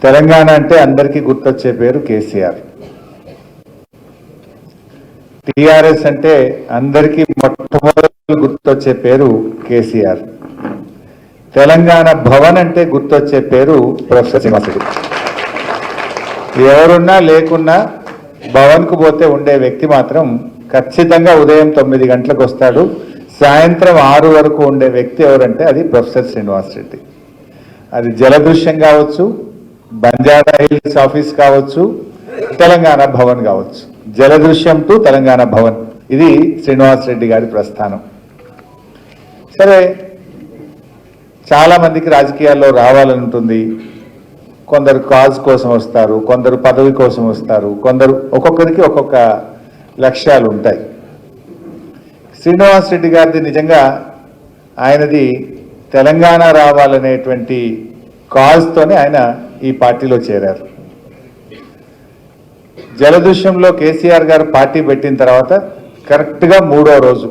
తెలంగాణ అంటే అందరికీ గుర్తొచ్చే పేరు కేసీఆర్. టిఆర్ఎస్ అంటే అందరికీ మొట్టమొదటి గుర్తొచ్చే పేరు కేసీఆర్. తెలంగాణ భవన్ అంటే గుర్తొచ్చే పేరు ప్రొఫెసర్ శ్రీనివాస్ రెడ్డి. ఎవరున్నా లేకున్నా భవన్కు పోతే ఉండే వ్యక్తి మాత్రం ఖచ్చితంగా ఉదయం 9 గంటలకు వస్తాడు, సాయంత్రం 6 వరకు ఉండే వ్యక్తి ఎవరంటే అది ప్రొఫెసర్ శ్రీనివాస్ రెడ్డి. అది జలదృశ్యం కావచ్చు, బంజారా హిల్స్ ఆఫీస్ కావచ్చు, తెలంగాణ భవన్ కావచ్చు. జలదృశ్యం టు తెలంగాణ భవన్, ఇది శ్రీనివాస్ రెడ్డి గారి ప్రస్థానం. సరే, చాలా మందికి రాజకీయాల్లో రావాలని ఉంటుంది. కొందరు కాజ్ కోసం వస్తారు, కొందరు పదవి కోసం వస్తారు, కొందరు ఒక్కొక్కరికి ఒక్కొక్క లక్ష్యాలు ఉంటాయి. శ్రీనివాస్ రెడ్డి గారిది నిజంగా ఆయనది తెలంగాణ రావాలనేటువంటి కాజ్తోనే ఆయన ఈ పార్టీలో చేరారు. జలదృశ్యంలో కేసీఆర్ గారు పార్టీ పెట్టిన తర్వాత కరెక్ట్గా 3వ రోజు,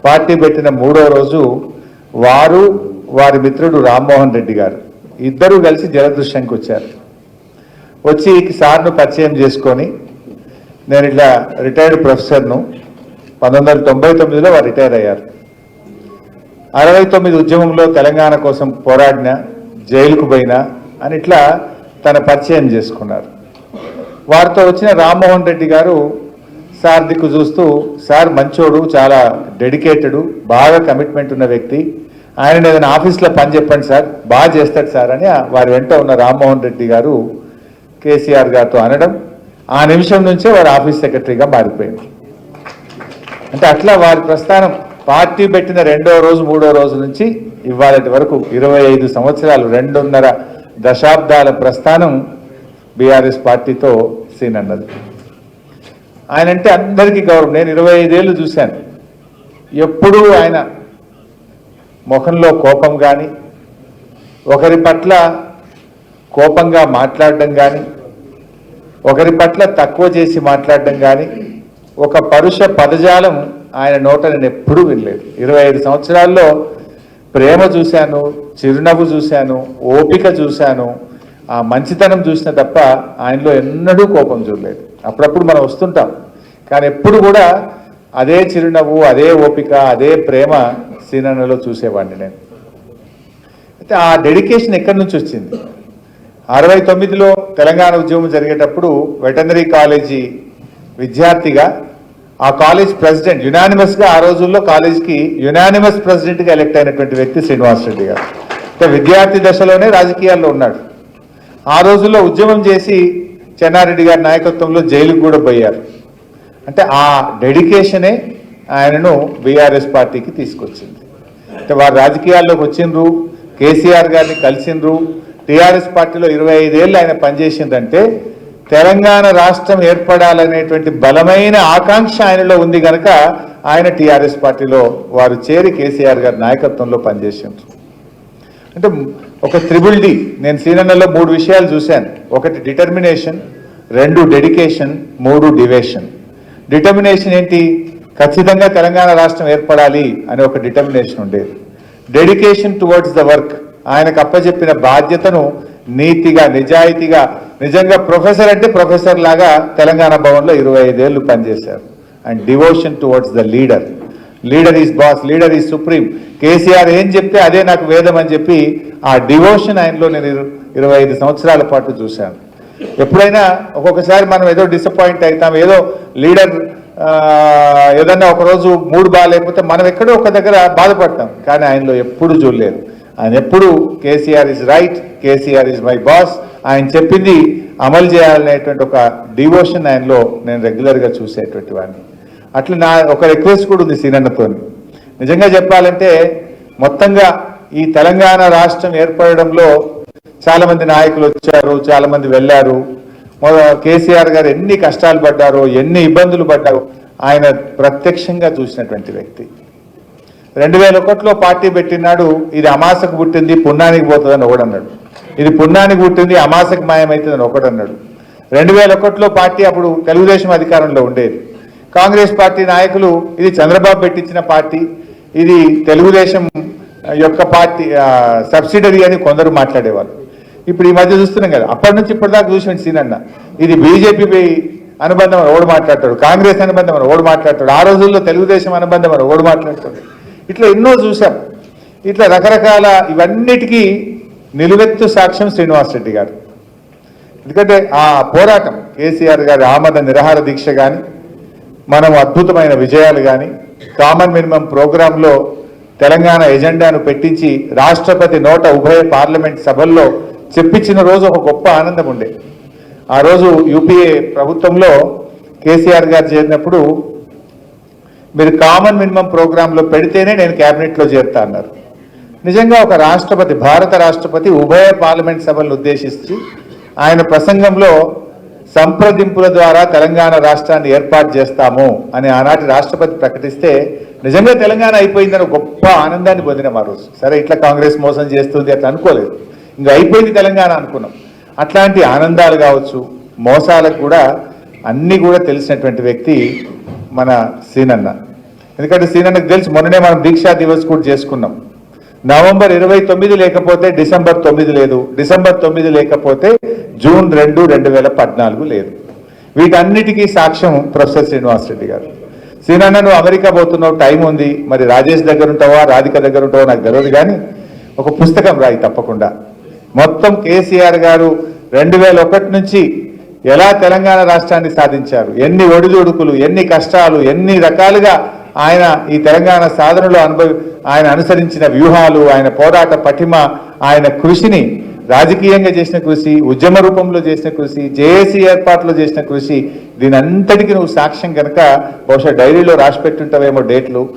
పార్టీ పెట్టిన 3వ రోజు వారు వారి మిత్రుడు రామ్మోహన్ రెడ్డి గారు ఇద్దరూ కలిసి జలదృశ్యంకి వచ్చారు. వచ్చి సార్ను పరిచయం చేసుకొని, నేను ఇట్లా రిటైర్డ్ ప్రొఫెసర్ను, 1999లో వారు రిటైర్ అయ్యారు. 69 ఉద్యమంలో తెలంగాణ కోసం పోరాడిన, జైలుకు పోయినా అని ఇట్లా తన పరిచయం చేసుకున్నారు. వారితో వచ్చిన రామ్మోహన్ రెడ్డి గారు సార్ దిక్కు చూస్తూ, సార్ మంచోడు, చాలా డెడికేటెడు, బాగా కమిట్మెంట్ ఉన్న వ్యక్తి, ఆయన ఏదైనా ఆఫీస్లో పని చెప్పండి సార్, బాగా చేస్తాడు సార్ అని వారి వెంట ఉన్న రామ్మోహన్ రెడ్డి గారు కేసీఆర్ గారితో అనడం, ఆ నిమిషం నుంచే వారు ఆఫీస్ సెక్రటరీగా మారిపోయింది. అంటే అట్లా వారి ప్రస్థానం పార్టీ పెట్టిన 2వ రోజు 3వ రోజు నుంచి ఇవాళటి వరకు 25 సంవత్సరాలు, 2.5 దశాబ్దాల ప్రస్థానం బీఆర్ఎస్ పార్టీతో సీన్ అన్నది. ఆయన అంటే అందరికీ గౌరవం. నేను 25 ఏళ్ళు చూశాను. ఎప్పుడూ ఆయన ముఖంలో కోపం కానీ, ఒకరి పట్ల కోపంగా మాట్లాడడం కానీ, ఒకరి పట్ల తక్కువ చేసి మాట్లాడడం కానీ, ఒక పరుష పదజాలం ఆయన నోట నేను ఎప్పుడూ వినలేదు. 25 సంవత్సరాల్లో ప్రేమ చూశాను, చిరునవ్వు చూశాను, ఓపిక చూశాను, ఆ మంచితనం చూసిన తప్ప ఆయనలో ఎన్నడూ కోపం చూడలేదు. అప్పుడప్పుడు మనం వస్తుంటాం, కానీ ఎప్పుడు కూడా అదే చిరునవ్వు, అదే ఓపిక, అదే ప్రేమ సీనన్నలో చూసేవాడిని నేను. అయితే ఆ డెడికేషన్ ఎక్కడి నుంచి వచ్చింది? 69లో తెలంగాణ ఉద్యమం జరిగేటప్పుడు వెటర్నరీ కాలేజీ విద్యార్థిగా ఆ కాలేజ్ ప్రెసిడెంట్, యునానిమస్గా ఆ రోజుల్లో కాలేజ్కి యునానిమస్ ప్రెసిడెంట్గా ఎలెక్ట్ అయినటువంటి వ్యక్తి శ్రీనివాస్ రెడ్డి గారు. అంటే విద్యార్థి దశలోనే రాజకీయాల్లో ఉన్నాడు. ఆ రోజుల్లో ఉద్యమం చేసి చెన్నారెడ్డి గారి నాయకత్వంలో జైలుకు కూడా పోయారు. అంటే ఆ డెడికేషనే ఆయనను బీఆర్ఎస్ పార్టీకి తీసుకొచ్చింది. అంటే వారు రాజకీయాల్లోకి వచ్చిండ్రు, కేసీఆర్ గారిని కలిసిండ్రు, టీఆర్ఎస్ పార్టీలో 25 ఏళ్ళు ఆయన పనిచేసిందంటే తెలంగాణ రాష్ట్రం ఏర్పడాలనేటువంటి బలమైన ఆకాంక్ష ఆయనలో ఉంది కనుక ఆయన టీఆర్ఎస్ పార్టీలో వారు చేరి కేసీఆర్ గారి నాయకత్వంలో పనిచేసిండ్రు. అంటే ఒక త్రిబుల్ డి. నేను సీనన్నలో 3 విషయాలు చూశాను. 1 డిటర్మినేషన్, 2 డెడికేషన్, 3 డివేషన్. డిటర్మినేషన్ ఏంటి? ఖచ్చితంగా తెలంగాణ రాష్ట్రం ఏర్పడాలి అనే ఒక డిటర్మినేషన్ ఉండేది. డెడికేషన్ టువర్డ్స్ ద వర్క్, ఆయనకు అప్పచెప్పిన బాధ్యతను నీతిగా, నిజాయితీగా, నిజంగా ప్రొఫెసర్ అంటే ప్రొఫెసర్ లాగా తెలంగాణ భవన్లో 25 ఏళ్ళు పనిచేశారు. And devotion towards the leader. Leader is boss, leader is supreme. KCR ఏం చెప్తే అదే నాకు వేదం అని చెప్పి ఆ డివోషన్ ఆయనలో నేను 25 సంవత్సరాల పాటు చూశాను. ఎప్పుడైనా ఒక్కొక్కసారి మనం ఏదో డిసప్పాయింట్ అవుతాం, ఏదో లీడర్ ఏదన్నా ఒకరోజు మూడు బాగాలేకపోతే మనం ఎక్కడో ఒక దగ్గర బాధపడతాం, కానీ ఆయనలో ఎప్పుడు చూడలేదు. ఆయన ఎప్పుడు KCR is right, KCR is my boss, ఆయన చెప్పింది అమలు చేయాలనేటువంటి ఒక డివోషన్ ఆయనలో నేను రెగ్యులర్గా చూసేటువంటి వాడిని. అట్లా నా ఒక రిక్వెస్ట్ కూడా ఉంది సీనన్నతో. నిజంగా చెప్పాలంటే మొత్తంగా ఈ తెలంగాణ రాష్ట్రం ఏర్పడడంలో చాలామంది నాయకులు వచ్చారు, చాలామంది వెళ్ళారు. కేసీఆర్ గారు ఎన్ని కష్టాలు పడ్డారో, ఎన్ని ఇబ్బందులు పడ్డారో ఆయన ప్రత్యక్షంగా చూసినటువంటి వ్యక్తి. 2001లో పార్టీ పెట్టినాడు, ఇది అమాసకు పుట్టింది పుణ్యానికి పోతుందని ఒకడన్నాడు, ఇది పుణ్యానికి పుట్టింది అమాసకు మాయమవుతుందని ఒకడన్నాడు. 2001లో పార్టీ అప్పుడు తెలుగుదేశం అధికారంలో ఉండేది. కాంగ్రెస్ పార్టీ నాయకులు ఇది చంద్రబాబు పెట్టించిన పార్టీ, ఇది తెలుగుదేశం యొక్క పార్టీ సబ్సిడరీ అని కొందరు మాట్లాడేవాళ్ళు. ఇప్పుడు ఈ మధ్య చూస్తున్నాం కదా, అప్పటి నుంచి ఇప్పటిదాకా చూసిన సీనన్న ఇది బీజేపీ అనుబంధం అని ఓడి మాట్లాడతాడు, కాంగ్రెస్ అనుబంధం అని ఓడి మాట్లాడతాడు, ఆ రోజుల్లో తెలుగుదేశం అనుబంధం అని ఓడి మాట్లాడతాడు. ఇట్లా ఎన్నో చూసాం. ఇట్లా రకరకాల ఇవన్నిటికీ నిలువెత్తు సాక్ష్యం శ్రీనివాసరెడ్డి గారు. ఎందుకంటే ఆ పోరాటం కేసీఆర్ గారి ఆమద నిరాహార దీక్ష కానీ, మనం అద్భుతమైన విజయాలు కానీ, కామన్ మినిమం ప్రోగ్రాంలో తెలంగాణ ఎజెండాను పెట్టించి రాష్ట్రపతి నోట ఉభయ పార్లమెంట్ సభల్లో చెప్పించిన రోజు ఒక గొప్ప ఆనందం ఉండే. ఆ రోజు యూపీఏ ప్రభుత్వంలో కేసీఆర్ గారు చేరినప్పుడు మీరు కామన్ మినిమం ప్రోగ్రాంలో పెడితేనే నేను క్యాబినెట్లో చేరుతా అన్నారు. నిజంగా ఒక రాష్ట్రపతి, భారత రాష్ట్రపతి ఉభయ పార్లమెంట్ సభలను ఉద్దేశించి ఆయన ప్రసంగంలో సంప్రదింపుల ద్వారా తెలంగాణ రాష్ట్రాన్ని ఏర్పాటు చేస్తాము అని ఆనాటి రాష్ట్రపతి ప్రకటిస్తే నిజంగా తెలంగాణ అయిపోయిందని గొప్ప ఆనందాన్ని పొందినాం ఆ రోజు. సరే ఇట్లా కాంగ్రెస్ మోసం చేస్తుంది అట్లా అనుకోలేదు, ఇంకా అయిపోయింది తెలంగాణ అనుకున్నాం. అట్లాంటి ఆనందాలు కావచ్చు, మోసాలకు కూడా అన్నీ కూడా తెలిసినటువంటి వ్యక్తి మన సీనన్న. ఎందుకంటే సీనన్నకు తెలిసి మొన్ననే మనం దీక్షా దివస్ కూడా చేసుకున్నాం. నవంబర్ 29 లేకపోతే డిసెంబర్ 9 లేదు, డిసెంబర్ 9 లేకపోతే జూన్ 2, 2014 లేదు. వీటన్నిటికీ సాక్ష్యం ప్రొఫెసర్ శ్రీనివాసరెడ్డి గారు. సీనన్న నువ్వు అమెరికా పోతున్నావు, టైం ఉంది, మరి రాజేష్ దగ్గర ఉంటావా రాధిక దగ్గర ఉంటావో నాకు తెలియదు, కానీ ఒక పుస్తకం రాయి తప్పకుండా. మొత్తం కేసీఆర్ గారు 2001 నుంచి ఎలా తెలంగాణ రాష్ట్రాన్ని సాధించారు, ఎన్ని ఒడిదుడుకులు, ఎన్ని కష్టాలు, ఎన్ని రకాలుగా ఆయన ఈ తెలంగాణ సాధనలో ఆయన అనుసరించిన వ్యూహాలు, ఆయన పోరాట పటిమ, ఆయన కృషిని, రాజకీయంగా చేసిన కృషి, ఉద్యమ రూపంలో చేసిన కృషి, జేఏసీ ఏర్పాట్లో చేసిన కృషి, దీని అంతటికీ నువ్వు సాక్ష్యం కనుక బహుశా డైరీలో రాసి పెట్టుంటావేమో డేట్లు.